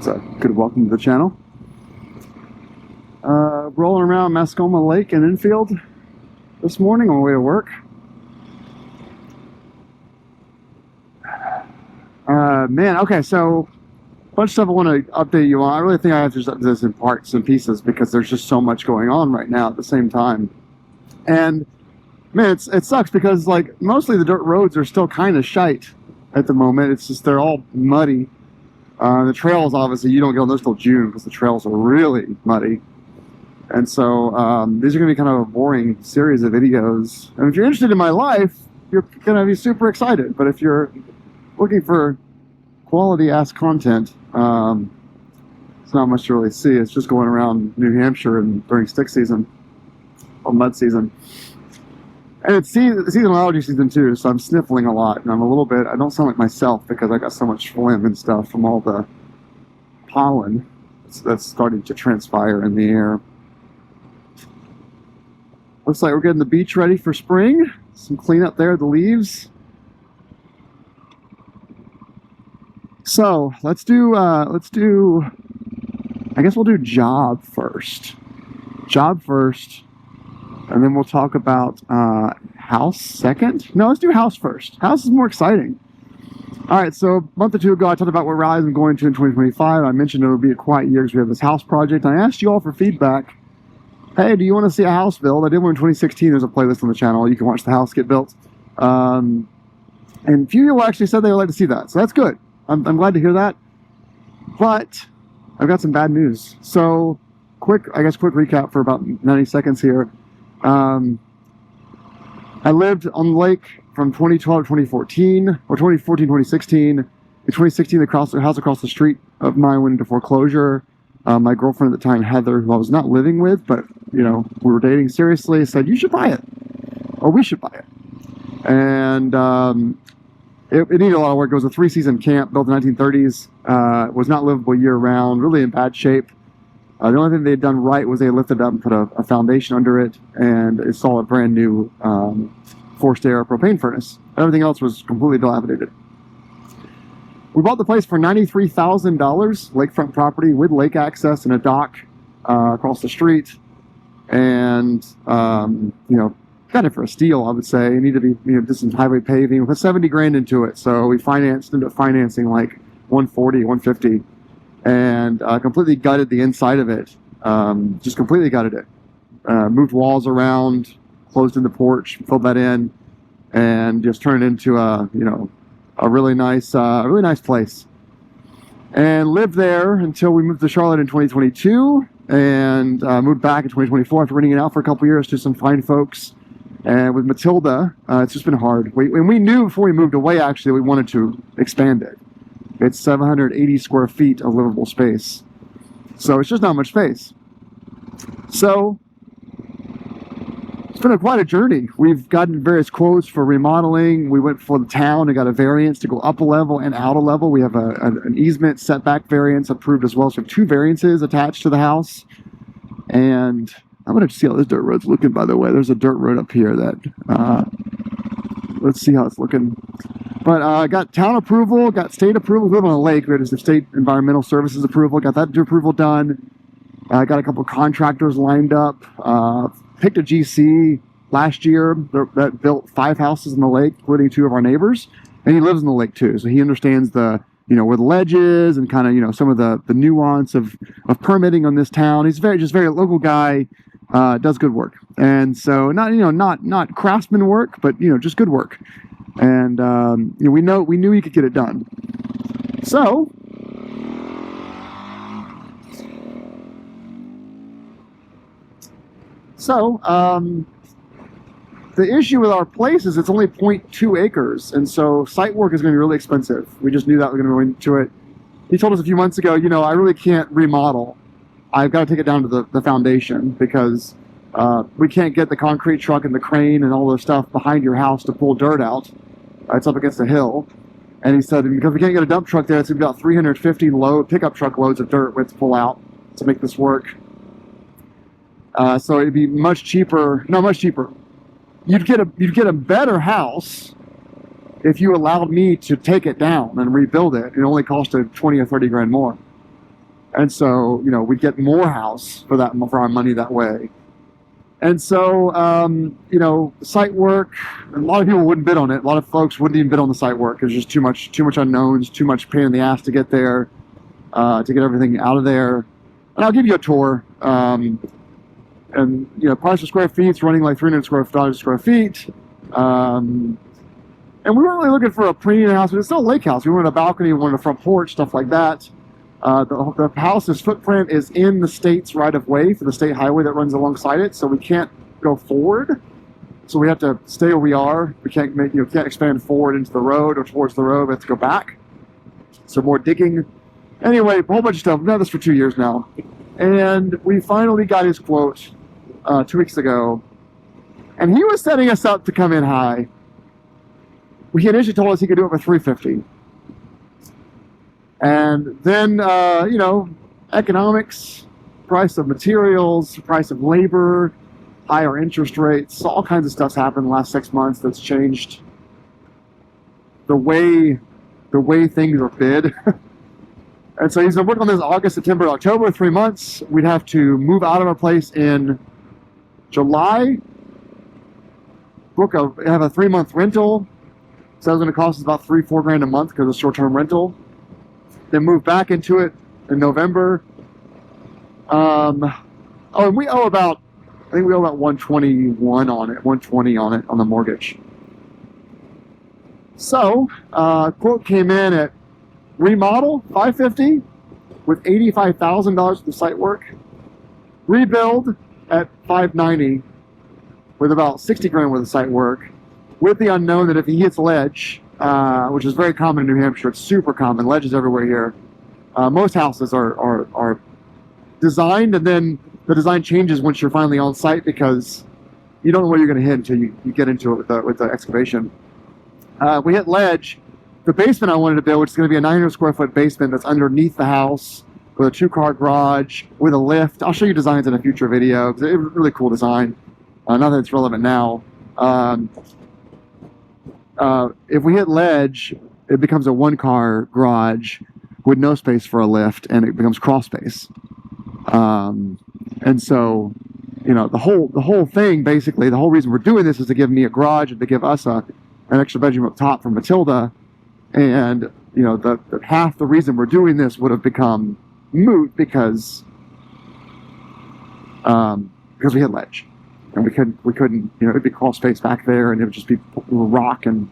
So, good welcome to the channel. Rolling around Mascoma Lake in Enfield this morning on my way to work. Man, okay, so a bunch of stuff I want to update you on. I really think I have to just update this in parts and pieces because there's just so much going on right now at the same time. And man, it sucks because like mostly the dirt roads are still kind of shite at the moment. It's just they're all muddy. The trails, obviously, you don't get on those till June because the trails are really muddy. And so these are going to be kind of a boring series of videos. And if you're interested in my life, you're going to be super excited. But if you're looking for quality-ass content, it's not much to really see. It's just going around New Hampshire and during stick season or mud season. And it's seasonal allergy season too, so I'm sniffling a lot. And I'm a little bit, I don't sound like myself because I got so much phlegm and stuff from all the pollen that's starting to transpire in the air. Looks like we're getting the beach ready for spring. Some cleanup there, the leaves. So let's do, I guess we'll do job first. Job first, and then we'll talk about house second. No, let's do house first. House is more exciting. All right, so a month or two ago, I talked about what rise I'm going to in 2025. I mentioned it would be a quiet year because we have this house project. I asked you all for feedback. Hey, do you want to see a house build? I did one in 2016. There's a playlist on the channel. You can watch the house get built. And a few people actually said they would like to see that. So that's good. I'm glad to hear that. But I've got some bad news. So quick recap for about 90 seconds here. I lived on the lake from 2012 to 2014, or 2014, 2016. In 2016, the house across the street of mine went into foreclosure. My girlfriend at the time, Heather, who I was not living with, but you know, we were dating seriously, said, you should buy it, or we should buy it. And it needed a lot of work. It was a 3-season camp built in the 1930s. It was not livable year-round, really in bad shape. The only thing they had done right was they lifted up and put a foundation under it and installed a brand new forced air propane furnace. Everything else was completely dilapidated. We bought the place for $93,000, lakefront property with lake access and a dock across the street. And, you know, got it for a steal, I would say. It needed to be, you know, just some highway paving. We put 70 grand into it. So we ended up financing like 140, 150. And completely gutted the inside of it. Just completely gutted it. Moved walls around, closed in the porch, filled that in, and just turned it into a, you know, a really nice place. And lived there until we moved to Charlotte in 2022, and moved back in 2024 after renting it out for a couple years to some fine folks. And with Matilda, it's just been hard. We knew before we moved away, actually, we wanted to expand it. It's 780 square feet of livable space. So it's just not much space. So it's been quite a journey. We've gotten various quotes for remodeling. We went for the town and got a variance to go up a level and out a level. We have an easement setback variance approved as well. So we have 2 variances attached to the house. And I'm going to see how this dirt road's looking, by the way. There's a dirt road up here that, let's see how it's looking. But got town approval, got state approval. We live on a lake. We had the state environmental services approval. Got that approval done. Got a couple of contractors lined up. Picked a GC last year that built 5 houses in the lake, including 2 of our neighbors. And he lives in the lake too, so he understands the, you know, where the ledge is and kind of, you know, some of the nuance of permitting on this town. He's very local guy. Does good work. And so not craftsman work, but you know, just good work. And you know, we knew he could get it done. So the issue with our place is it's only 0.2 acres, and so site work is going to be really expensive. We just knew that we were going to go into it. He told us a few months ago, you know, I really can't remodel. I've got to take it down to the foundation because we can't get the concrete truck and the crane and all the stuff behind your house to pull dirt out. It's up against a hill. And he said, because we can't get a dump truck there, it's going to be about 350 pickup truck loads of dirt we have to pull out to make this work. So it'd be much cheaper. You'd get a better house if you allowed me to take it down and rebuild it. It only costed 20 or 30 grand more. And so, you know, we'd get more house for our money that way. And so, you know, site work, a lot of people wouldn't bid on it. A lot of folks wouldn't even bid on the site work. There's just too much unknowns, too much pain in the ass to get there, to get everything out of there. And I'll give you a tour. And, you know, price per square feet is running like $300 square feet. And we weren't really looking for a premium house, but it's still a lake house. We wanted a balcony, we wanted a front porch, stuff like that. The house's footprint is in the state's right-of-way for the state highway that runs alongside it, so we can't go forward. So we have to stay where we are. We can't can't expand forward into the road or towards the road. We have to go back. So more digging. Anyway, a whole bunch of stuff. We've done this for 2 years now, and we finally got his quote 2 weeks ago, and he was setting us up to come in high. He initially told us he could do it for $350. And then, you know, economics, price of materials, price of labor, higher interest rates, all kinds of stuff's happened in the last 6 months that's changed the way things are bid. And so he's been working on this August, September, October, 3 months. We'd have to move out of our place in July, have a 3-month rental. So that's going to cost us about $3-4 grand a month because of short-term rental. Then move back into it in November. And we owe about, I think we owe about 121 on it, 120 on it on the mortgage. So, quote came in at remodel, $550 with $85,000 of site work. Rebuild at $590 with about 60 grand worth of site work, with the unknown that if he hits ledge, which is very common in New Hampshire, it's super common, ledges everywhere here. Most houses are designed, and then the design changes once you're finally on site because you don't know where you're going to hit until you get into it with the excavation. We hit ledge. The basement I wanted to build, which is going to be a 900 square foot basement that's underneath the house with a 2-car garage with a lift. I'll show you designs in a future video because it's a really cool design. Not that it's relevant now. If we hit ledge, it becomes a 1-car garage with no space for a lift, and it becomes crawl space. And so, you know, the whole thing, basically, the whole reason we're doing this is to give me a garage and to give us an extra bedroom up top for Matilda. And, you know, the half the reason we're doing this would have become moot because we hit ledge. And we couldn't, you know, it'd be crawl space back there, and it would just be rock and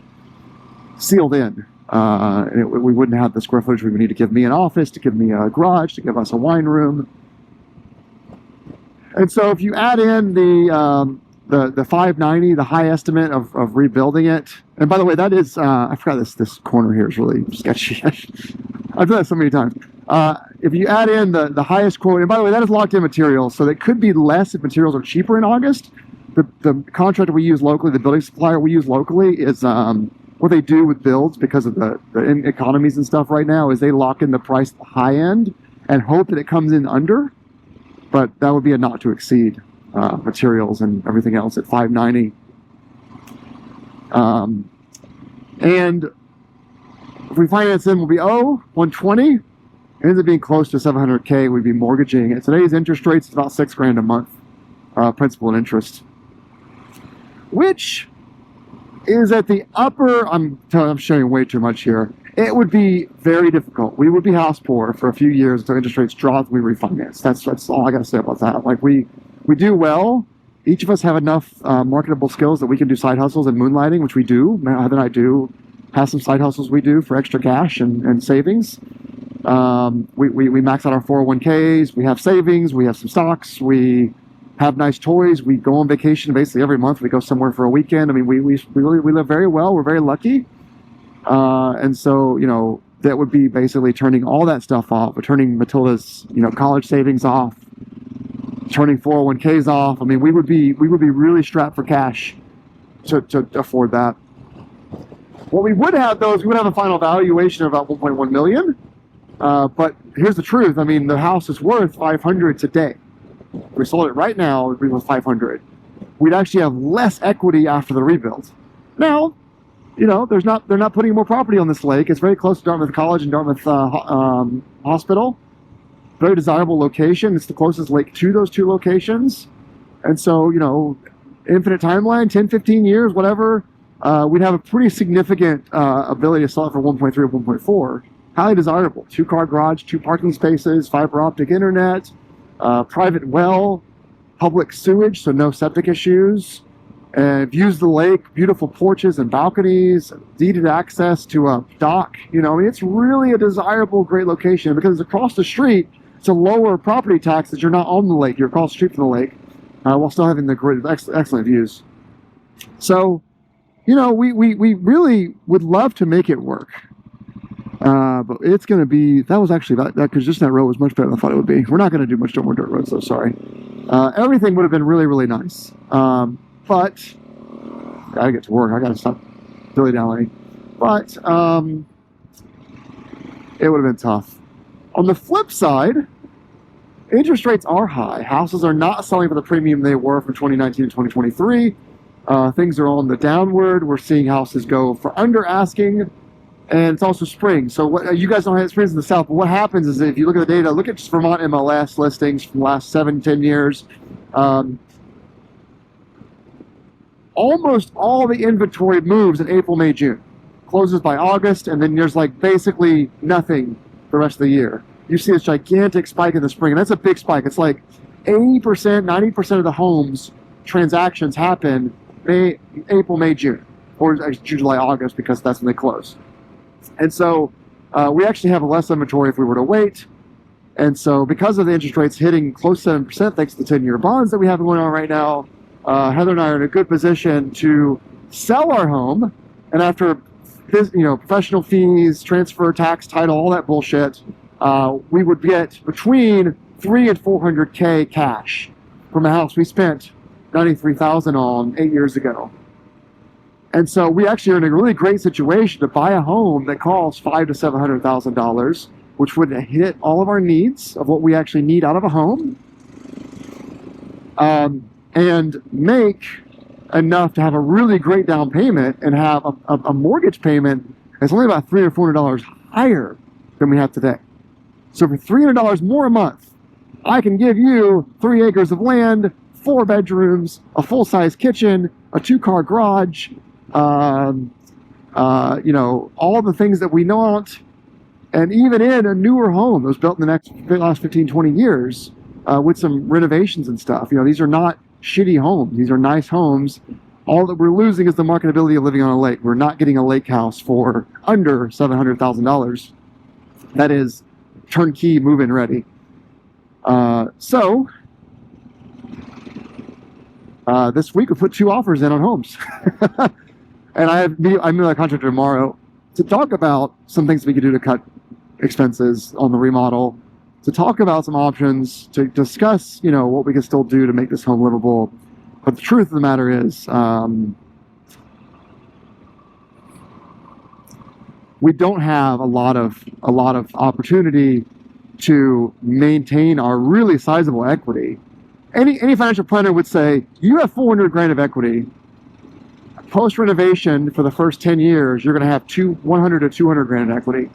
sealed in. And we wouldn't have the square footage we would need to give me an office, to give me a garage, to give us a wine room. And so if you add in the $590, the high estimate of rebuilding it, and by the way, that is, I forgot this corner here is really sketchy. I've done that so many times. If you add in the highest quote, and by the way, that is locked in materials, so it could be less if materials are cheaper in August. The contractor we use locally, the building supplier we use locally, is what they do with builds because of the economies and stuff right now is they lock in the price at the high end and hope that it comes in under, but that would be a not to exceed materials and everything else at $590. And if we finance in, we'll be $120. It ends up being close to $700K. We'd be mortgaging. At today's interest rates, it's about $6 grand a month, principal and interest, which is at the upper. I'm showing way too much here. It would be very difficult. We would be house poor for a few years until interest rates drop. We refinance. That's all I got to say about that. Like we do well. Each of us have enough marketable skills that we can do side hustles and moonlighting, which we do. Heather and I do have some side hustles we do for extra cash and savings. We max out our 401ks. We have savings. We have some stocks. We have nice toys. We go on vacation basically every month. We go somewhere for a weekend. I mean, we live very well. We're very lucky. And so, you know, that would be basically turning all that stuff off, or turning Matilda's, you know, college savings off, turning 401ks off. I mean, we would be really strapped for cash to afford that. What we would have, though, is we would have a final valuation of about $1.1 million. But here's the truth. I mean, the house is worth $500 today. If we sold it right now, it'd be worth $500. We'd actually have less equity after the rebuild. Now, you know, they're not putting more property on this lake. It's very close to Dartmouth College and Dartmouth Hospital. very desirable location. It's the closest lake to those two locations. And so, you know, infinite timeline, 10, 15 years, whatever, we'd have a pretty significant ability to sell it for 1.3 or 1.4. Highly desirable. 2-car garage, 2 parking spaces, fiber optic internet, private well, public sewage, so no septic issues, and views of the lake, beautiful porches and balconies, deeded access to a dock. You know, I mean, it's really a desirable, great location because it's across the street. It's a lower property tax that you're not on the lake. You're across the street from the lake while still having the great, excellent views. So, you know, we really would love to make it work. But it's going to be, that was actually, that because just that road was much better than I thought it would be. We're not going to do much more dirt roads, though, sorry. Everything would have been really, really nice. But, gotta get to work. I gotta stop dilly-dallying. But, it would have been tough. On the flip side, interest rates are high. Houses are not selling for the premium they were from 2019 to 2023. Things are on the downward. We're seeing houses go for under asking. And it's also spring. So what, you guys don't have experience in the South, but what happens is if you look at the data, look at just Vermont MLS listings from the last 7-10 years. Almost all the inventory moves in April, May, June. Closes by August, and then there's like basically nothing the rest of the year. You see this gigantic spike in the spring, and that's a big spike. It's like 80%, 90% of the homes transactions happen April, May, June, or June, July, August, because that's when they close. And so we actually have less inventory if we were to wait. And so because of the interest rates hitting close to 7% thanks to the 10-year bonds that we have going on right now, Heather and I are in a good position to sell our home. And after, you know, professional fees, transfer, tax, title, all that bullshit, we would get between $300,000 and $400,000 cash from a house we spent $93,000 on 8 years ago. And so we actually are in a really great situation to buy a home that costs $500,000 to $700,000, which would hit all of our needs of what we actually need out of a home, and make enough to have a really great down payment and have a mortgage payment that's only about $300 or $400 higher than we have today. So for $300 more a month, I can give you 3 acres of land, 4 bedrooms, a full-size kitchen, a 2-car garage, you know, all the things that we want, and even in a newer home that was built in the last 15, 20 years, with some renovations and stuff. You know, these are not shitty homes. These are nice homes. All that we're losing is the marketability of living on a lake. We're not getting a lake house for under $700,000. That is turnkey, move-in ready. So this week we put 2 offers in on homes. And I'm meeting with a contractor tomorrow to talk about some things we could do to cut expenses on the remodel, to talk about some options, to discuss, you know, what we can still do to make this home livable. But the truth of the matter is, we don't have a lot of opportunity to maintain our really sizable equity. Any financial planner would say, you have $400,000 of equity. Post renovation for the first 10 years, you're going to have $100,000 to $200,000 in equity.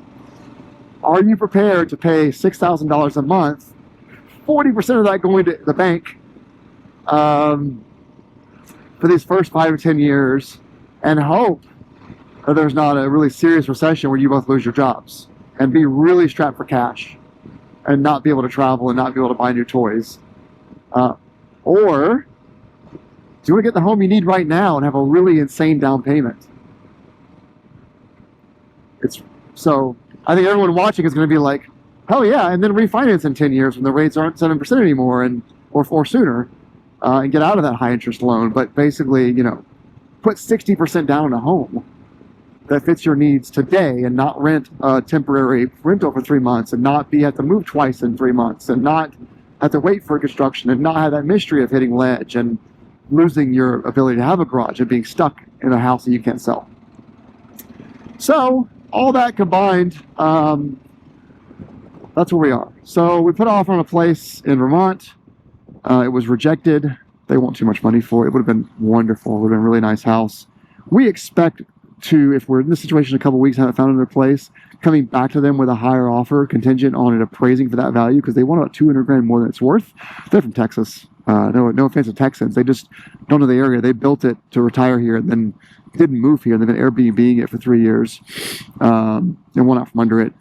Are you prepared to pay $6,000 a month, 40% of that going to the bank, for these first 5 or 10 years, and hope that there's not a really serious recession where you both lose your jobs and be really strapped for cash and not be able to travel and not be able to buy new toys? Or do you want to get the home you need right now and have a really insane down payment? So I think everyone watching is going to be like, hell yeah, and then refinance in 10 years when the rates aren't 7% anymore, or sooner, and get out of that high interest loan. But basically, you know, put 60% down on a home that fits your needs today, and not rent a temporary rental for 3 months, and not have to move twice in 3 months, and not have to wait for construction, and not have that mystery of hitting ledge and losing your ability to have a garage and being stuck in a house that you can't sell. So all that combined, that's where we are. So we put an offer on a place in Vermont. It was rejected. They want too much money for it. It would have been wonderful. It would have been a really nice house. We expect to, if we're in this situation in a couple weeks, haven't found another place, coming back to them with a higher offer contingent on it appraising for that value, because they want about 200 grand more than it's worth. They're from Texas. No offense to Texans. They just don't know the area. They built it to retire here and then didn't move here. They've been Airbnb-ing it for 3 years and won out from under it.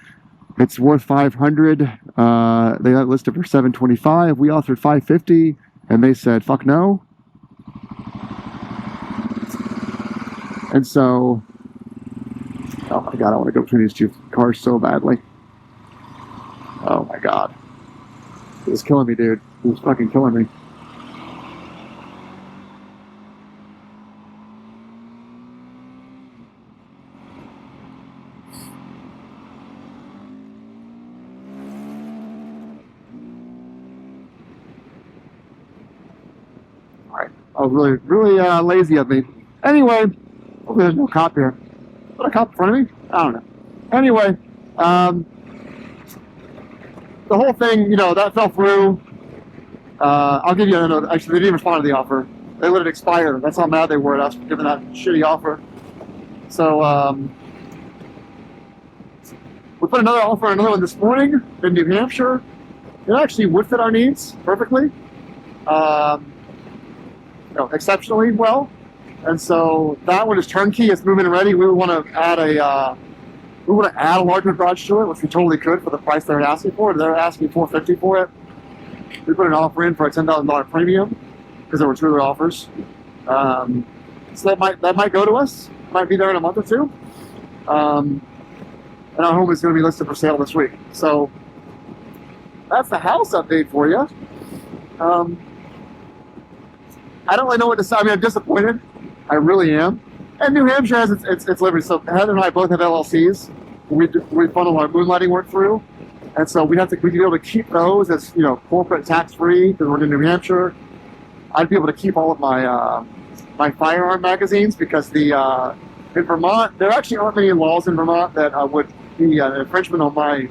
It's worth 500. They got it listed for 725. We offered 550, and they said, fuck no. And so, oh my God, I want to go between these two cars so badly. Oh my God. It's killing me, dude. It's fucking killing me. Alright. I was really lazy of me. Anyway, hopefully there's no cop here. Is there a cop in front of me? I don't know. Anyway, the whole thing, that fell through. I'll give you another. Actually, they didn't respond to the offer. They let it expire. That's how mad they were at us for giving that shitty offer. So, we put another offer on another one this morning in New Hampshire. It actually would fit our needs perfectly. Exceptionally well. And so that one is turnkey. It's moving and ready. We would want to add a larger garage to it, which we totally could for the price they're asking for. They're asking $450 for it. We put an offer in for a $10,000 premium because there were 2 other offers. So that might go to us. Might be there in a month or two. And our home is going to be listed for sale this week. So that's the house update for you. I don't really know what to say. I mean, I'm disappointed. I really am. And New Hampshire has its liberty. So Heather and I both have LLCs. We funnel our moonlighting work through, and so we could be able to keep those as corporate tax free because we're in New Hampshire. I'd be able to keep all of my my firearm magazines because in Vermont there actually aren't many laws in Vermont that would be an infringement on my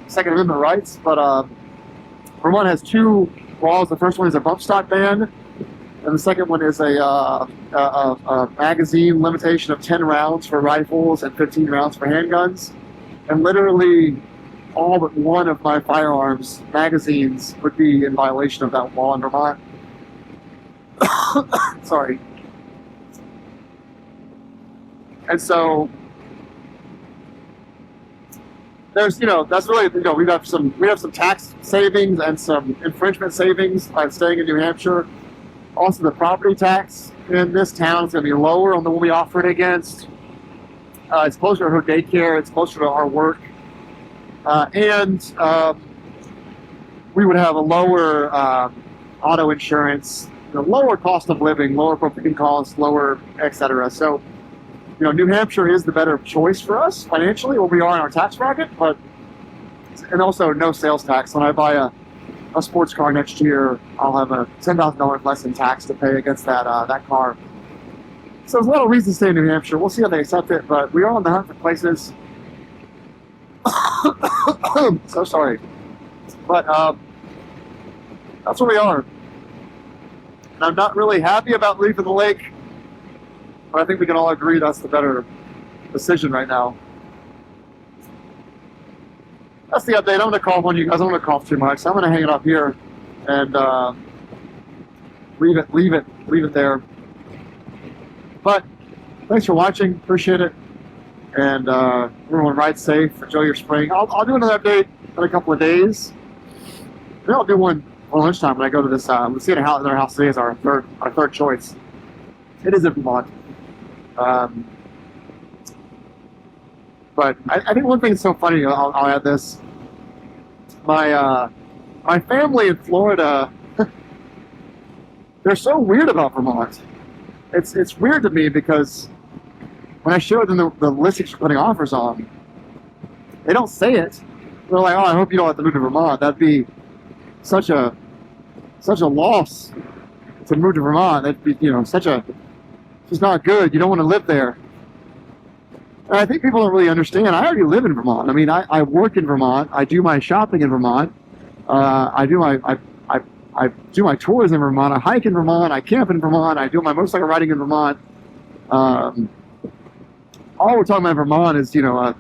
Second Amendment rights. But Vermont has 2 laws. The first one is a bump stock ban. And the second one is a magazine limitation of 10 rounds for rifles and 15 rounds for handguns. And literally all but one of my firearms magazines would be in violation of that law in Vermont. Sorry. And so there's, that's really, we have some tax savings and some infringement savings by staying in New Hampshire. Also, the property tax in this town is going to be lower on the one we offer it against. It's closer to her daycare. It's closer to our work. And we would have a lower auto insurance, lower cost of living, lower property costs, lower et cetera. So, New Hampshire is the better choice for us financially, where we are in our tax bracket, and also no sales tax. When I buy a sports car next year, I'll have a $10,000 less in tax to pay against that car. So there's a lot of reasons to stay in New Hampshire. We'll see how they accept it, but we are on the hunt for places. So sorry. But that's where we are. And I'm not really happy about leaving the lake, but I think we can all agree that's the better decision right now. That's the update. I'm going to cough on you guys. I don't want to cough too much. So I'm going to hang it up here and leave it there. But thanks for watching. Appreciate it. And everyone ride safe. Enjoy your spring. I'll do another update in a couple of days. Maybe I'll do one on lunchtime when I go to this. We'll see at their house today is our third choice. It is in Vermont. But I think one thing that's so funny, I'll add this. My family in Florida, they're so weird about Vermont. It's weird to me because when I show them the listings for putting offers on, they don't say it. They're like, "Oh, I hope you don't have to move to Vermont. That'd be such a loss to move to Vermont. That'd be it's not good. You don't want to live there." And I think people don't really understand. I already live in Vermont. I mean, I work in Vermont. I do my shopping in Vermont. I do my tours in Vermont. I hike in Vermont. I camp in Vermont. I do my motorcycle riding in Vermont. all we're talking about in Vermont is, you know,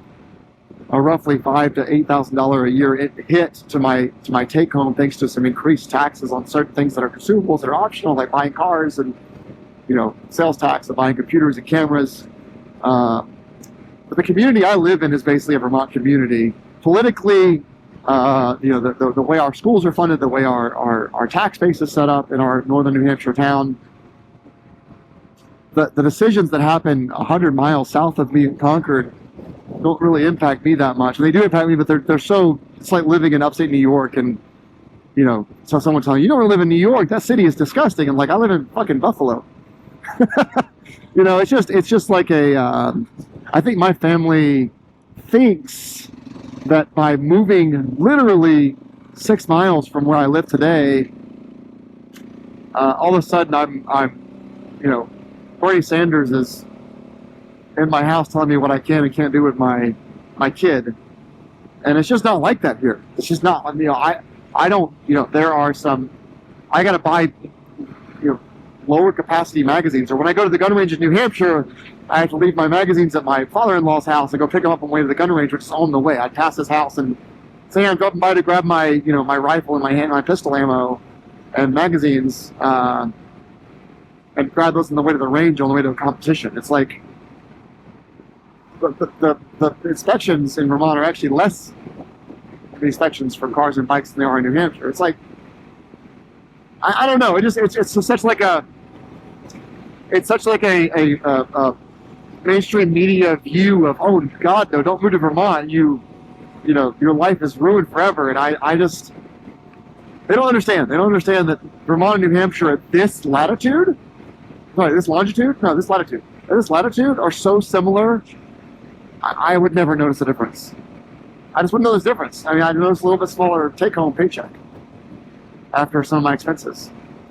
a roughly $5,000 to $8,000 a year hit to my take home, thanks to some increased taxes on certain things that are consumables that are optional, like buying cars and, you know, sales tax of buying computers and cameras. But the community I live in is basically a Vermont community. Politically, you know, the way our schools are funded, the way our tax base is set up in our northern New Hampshire town, the decisions that happen 100 miles south of me in Concord don't really impact me that much. They do impact me, but they're so, it's like living in upstate New York, and, you know, so someone telling you don't want to live in New York, that city is disgusting, and like, I live in fucking Buffalo. You know, it's just like I think my family thinks that by moving literally 6 miles from where I live today, all of a sudden I'm, you know, Bernie Sanders is in my house telling me what I can and can't do with my kid. And it's just not like that here. It's just not, you know, I don't, you know, there are some, I got to buy, you know, lower capacity magazines. Or when I go to the gun range in New Hampshire, I have to leave my magazines at my father-in-law's house and go pick them up on the way to the gun range, which is on the way. I pass his house and say I'm dropping by to grab my, you know, my rifle and my pistol ammo and magazines, and grab those on the way to the range, on the way to a competition. It's like the inspections in Vermont are actually less the inspections for cars and bikes than they are in New Hampshire. It's like, I don't know. It's such like a mainstream media view of, oh God, no, don't move to Vermont. You know, your life is ruined forever. And I just, they don't understand. They don't understand that Vermont and New Hampshire at this latitude, this latitude are so similar. I would never notice a difference. I just wouldn't notice a difference. I mean, I'd notice a little bit smaller take-home paycheck after some of my expenses.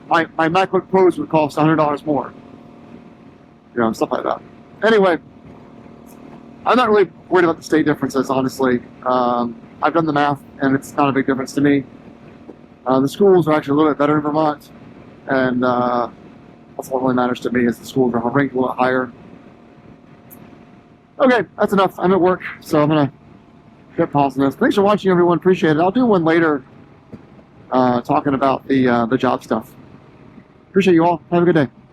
My MacBook Pros would cost $100 more. You know, stuff like that. Anyway, I'm not really worried about the state differences, honestly. I've done the math, and it's not a big difference to me. The schools are actually a little bit better in Vermont, and that's what really matters to me, is the schools are ranked a little bit higher. Okay, that's enough. I'm at work, so I'm going to get pausing this. Thanks for watching, everyone. Appreciate it. I'll do one later talking about the job stuff. Appreciate you all. Have a good day.